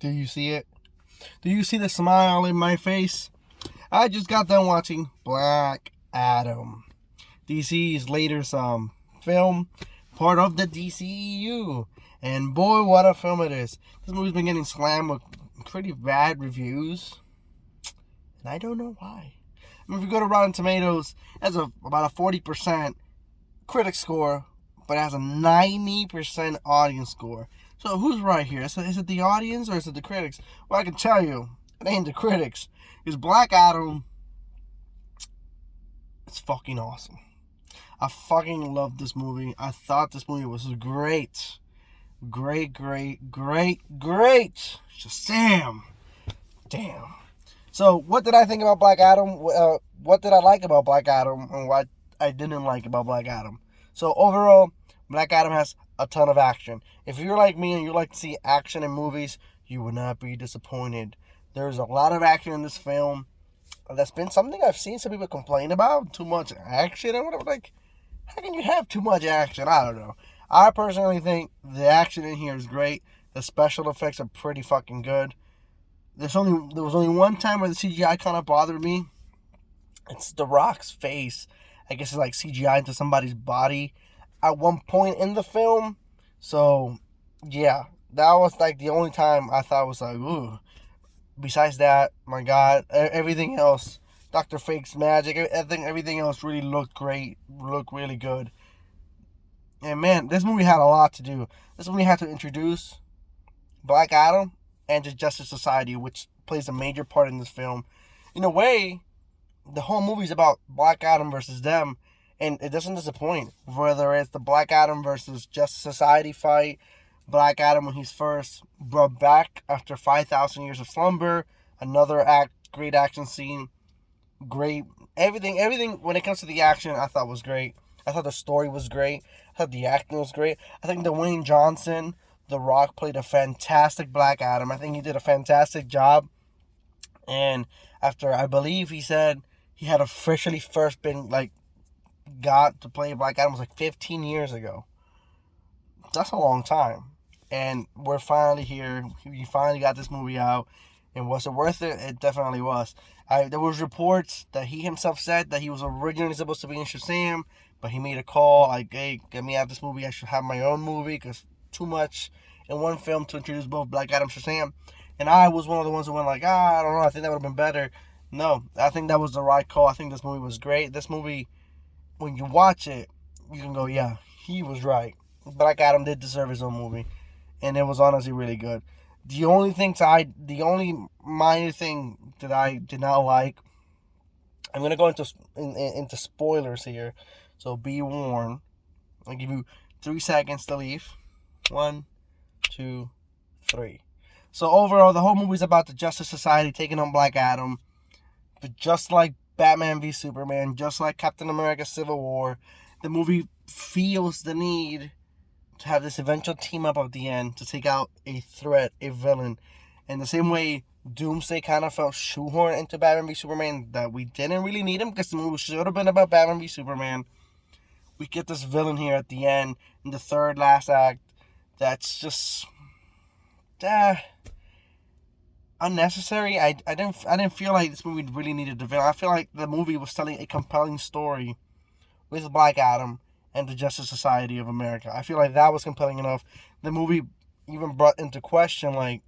Do you see it? Do you see the smile in my face? I just got done watching Black Adam, DC's latest film, part of the DCEU. And boy, what a film it is. This movie's been getting slammed with pretty bad reviews, and I don't know why. I mean, if you go to Rotten Tomatoes, it has about a 40% critic score, but it has a 90% audience score. So who's right here? Is it the audience or is it the critics? Well, I can tell you, it ain't the critics. Because Black Adam, it's fucking awesome. I fucking love this movie. I thought this movie was great. Great. Just damn. So, what did I think about Black Adam? What did I like about Black Adam, and what I didn't like about Black Adam? So, overall, Black Adam has a ton of action. If you're like me and you like to see action in movies, you will not be disappointed. There's a lot of action in this film. That's been something I've seen some people complain about. Too much action. And whatever. Like, how can you have too much action? I don't know. I personally think the action in here is great. The special effects are pretty fucking good. There was only one time where the CGI kind of bothered me. It's The Rock's face. I guess it's like CGI into somebody's body at one point in the film. So, yeah, that was like the only time I thought was like, ooh. Besides that, my God, everything else, Dr. Fake's magic, everything else really looked great, looked really good. And man, this movie had a lot to do. This movie had to introduce Black Adam and the Justice Society, which plays a major part in this film. In a way, the whole movie is about Black Adam versus them, and it doesn't disappoint. Whether it's the Black Adam versus Justice Society fight, Black Adam when he's first brought back after 5,000 years of slumber, another great action scene, great everything when it comes to the action I thought was great. I thought the story was great. I thought the acting was great. I think Dwayne Johnson, The Rock, played a fantastic Black Adam. I think he did a fantastic job. And after, I believe he said he had officially first been got to play Black Adam was 15 years ago. That's a long time. And we're finally here. We finally got this movie out. And was it worth it? It definitely was. There was reports that he himself said that he was originally supposed to be in Shazam, but he made a call like, hey, get me out of this movie. I should have my own movie because too much in one film to introduce both Black Adam and Shazam. And I was one of the ones who went like, I don't know. I think that would have been better. No, I think that was the right call. I think this movie was great. This movie, when you watch it, you can go, yeah, he was right. Black Adam did deserve his own movie, and it was honestly really good. The only minor thing that I did not like, I'm gonna go into spoilers here, so be warned. I'll give you 3 seconds to leave. 1, 2, 3. So overall, the whole movie's about the Justice Society taking on Black Adam, but just like Batman v Superman, just like Captain America: Civil War, the movie feels the need to have this eventual team up at the end to take out a threat, a villain. In the same way, Doomsday kind of felt shoehorned into Batman v Superman, that we didn't really need him because the movie should have been about Batman v Superman. We get this villain here at the end, in the third last act, that's just unnecessary. I didn't feel like this movie really needed the villain. I feel like the movie was telling a compelling story with Black Adam and the Justice Society of America. I feel like that was compelling enough. The movie even brought into question, like,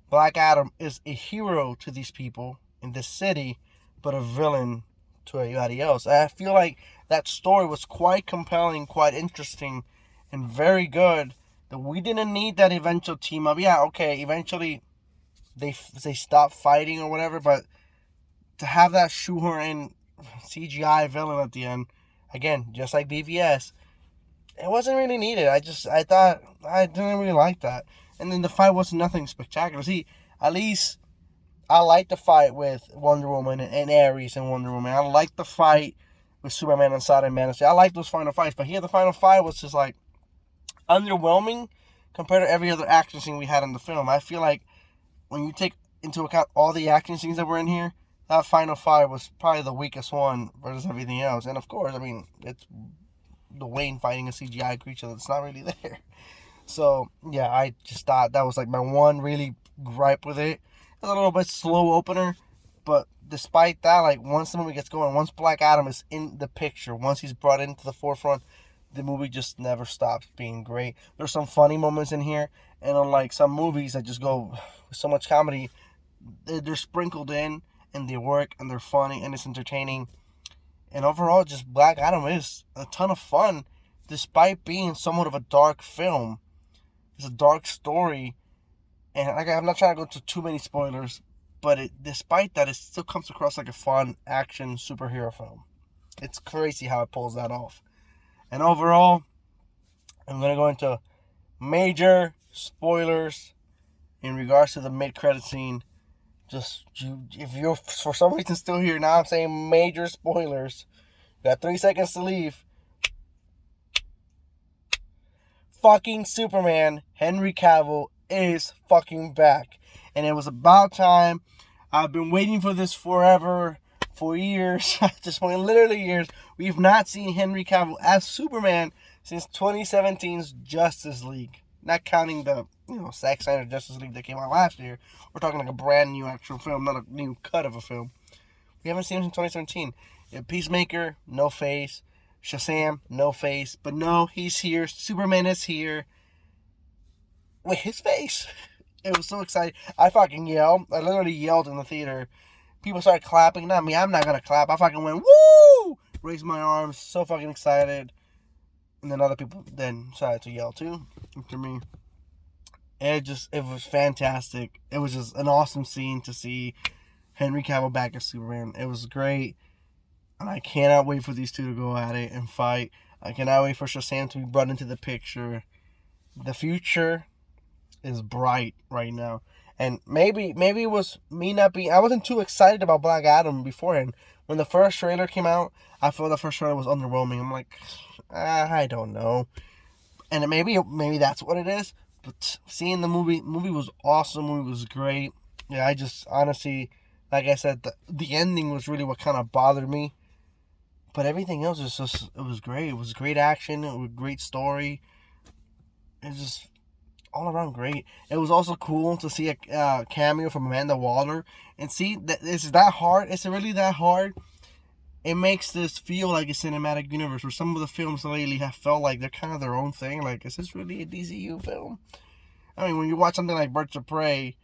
Black Adam is a hero to these people in this city, but a villain to everybody else. I feel like that story was quite compelling, quite interesting, and very good. That we didn't need that eventual team up. Yeah, okay, eventually they stop fighting or whatever, but to have that shoehorn in CGI villain at the end, again, just like BVS, it wasn't really needed. I thought I didn't really like that. And then the fight was nothing spectacular. See, at least I like the fight with Wonder Woman and Ares and Wonder Woman. I like the fight with Superman and Sodom Man. I like those final fights. But here the final fight was just like underwhelming compared to every other action scene we had in the film. I feel like when you take into account all the action scenes that were in here, that final fight was probably the weakest one versus everything else. And of course, I mean, it's Dwayne fighting a CGI creature that's not really there. So yeah, I just thought that was like my one really gripe with it. It's a little bit slow opener, but despite that, like once the movie gets going, once Black Adam is in the picture, once he's brought into the forefront, the movie just never stops being great. There's some funny moments in here, and unlike some movies that just go with so much comedy, they're sprinkled in and they work and they're funny and it's entertaining. And overall, just Black Adam is a ton of fun, despite being somewhat of a dark film. It's a dark story, and like, I'm not trying to go into too many spoilers, but despite that, it still comes across like a fun action superhero film. It's crazy how it pulls that off. And overall, I'm gonna go into major spoilers in regards to the mid-credit scene. If you're for some reason still here now, I'm saying major spoilers. You got 3 seconds to leave. Fucking Superman, Henry Cavill, is fucking back. And it was about time. I've been waiting for this forever, for years. At this point, literally years. We've not seen Henry Cavill as Superman since 2017's Justice League. Not counting the, Zack Snyder Justice League that came out last year. We're talking like a brand new actual film, not a new cut of a film. We haven't seen him since 2017. Peacemaker, no face. Shazam, no face. But no, he's here. Superman is here. With his face. It was so exciting. I fucking yelled. I literally yelled in the theater. People started clapping. Not me. I'm not going to clap. I fucking went, woo! Raised my arms. So fucking excited. And then other people then decided to yell too. After me. It was fantastic. It was just an awesome scene to see Henry Cavill back as Superman. It was great. And I cannot wait for these two to go at it and fight. I cannot wait for Shazam to be brought into the picture. The future is bright right now. And maybe it was me not being... I wasn't too excited about Black Adam beforehand. When the first trailer came out, I felt the first trailer was underwhelming. I'm like, I don't know. And maybe that's what it is. But seeing the movie was awesome. The movie was great. Yeah, I just honestly, like I said, the ending was really what kind of bothered me. But everything else was it was great. It was great action. It was a great story. It was just all around great. It was also cool to see a cameo from Amanda Waller and see that it's that hard. It's really that hard. It makes this feel like a cinematic universe where some of the films lately have felt like they're kind of their own thing. Like, is this really a DCU film? I mean, when you watch something like Birds of Prey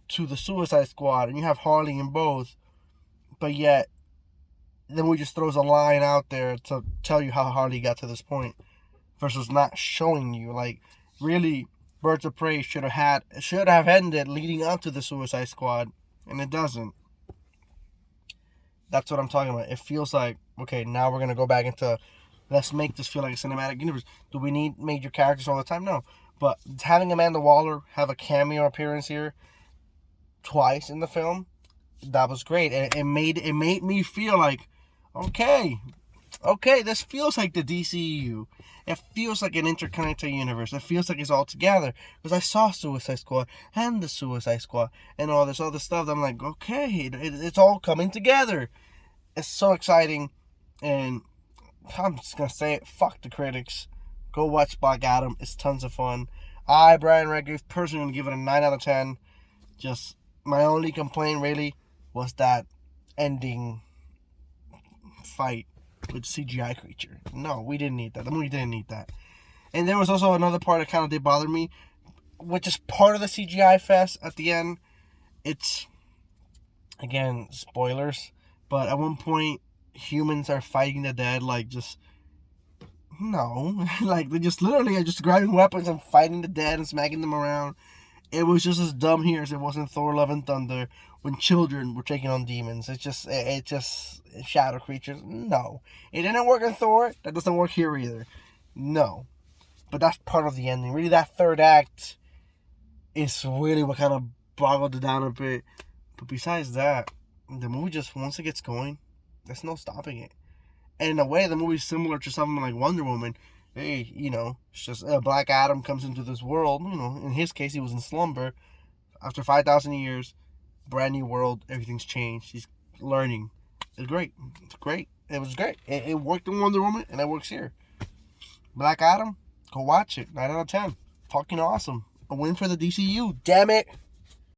to the Suicide Squad and you have Harley in both, but yet the movie just throws a line out there to tell you how Harley got to this point versus not showing you. Like, really, Birds of Prey should have ended leading up to the Suicide Squad, and it doesn't. That's what I'm talking about. It feels like, okay, now we're going to go back into, let's make this feel like a cinematic universe. Do we need major characters all the time? No. But having Amanda Waller have a cameo appearance here twice in the film, that was great. It made me feel like, okay, this feels like the DCEU. It feels like an interconnected universe. It feels like it's all together. Because I saw Suicide Squad and the Suicide Squad and all this other stuff. I'm like, okay, it's all coming together. It's so exciting. And I'm just going to say it. Fuck the critics. Go watch Black Adam. It's tons of fun. I, Brian Redgrave, personally going to give it a 9 out of 10. Just my only complaint really was that ending fight with CGI creature. No, we didn't need that. The movie didn't need that. And there was also another part that kind of did bother me, which is part of the CGI fest at the end. It's, again, spoilers, but at one point, humans are fighting the dead, like, just, no. Like, they just literally are just grabbing weapons and fighting the dead and smacking them around. It was just as dumb here as it was in Thor: Love and Thunder when children were taking on demons. It's just shadow creatures. No. It didn't work in Thor. That doesn't work here either. No. But that's part of the ending. Really, that third act is really what kind of boggled it down a bit. But besides that, the movie just, once it gets going, there's no stopping it. And in a way, the movie's similar to something like Wonder Woman. Hey, it's just Black Adam comes into this world. In his case, he was in slumber. After 5,000 years, brand new world, everything's changed. He's learning. It's great. It's great. It was great. It worked in Wonder Woman, and it works here. Black Adam, go watch it. 9 out of 10. fucking awesome. A win for the DCU. Damn it.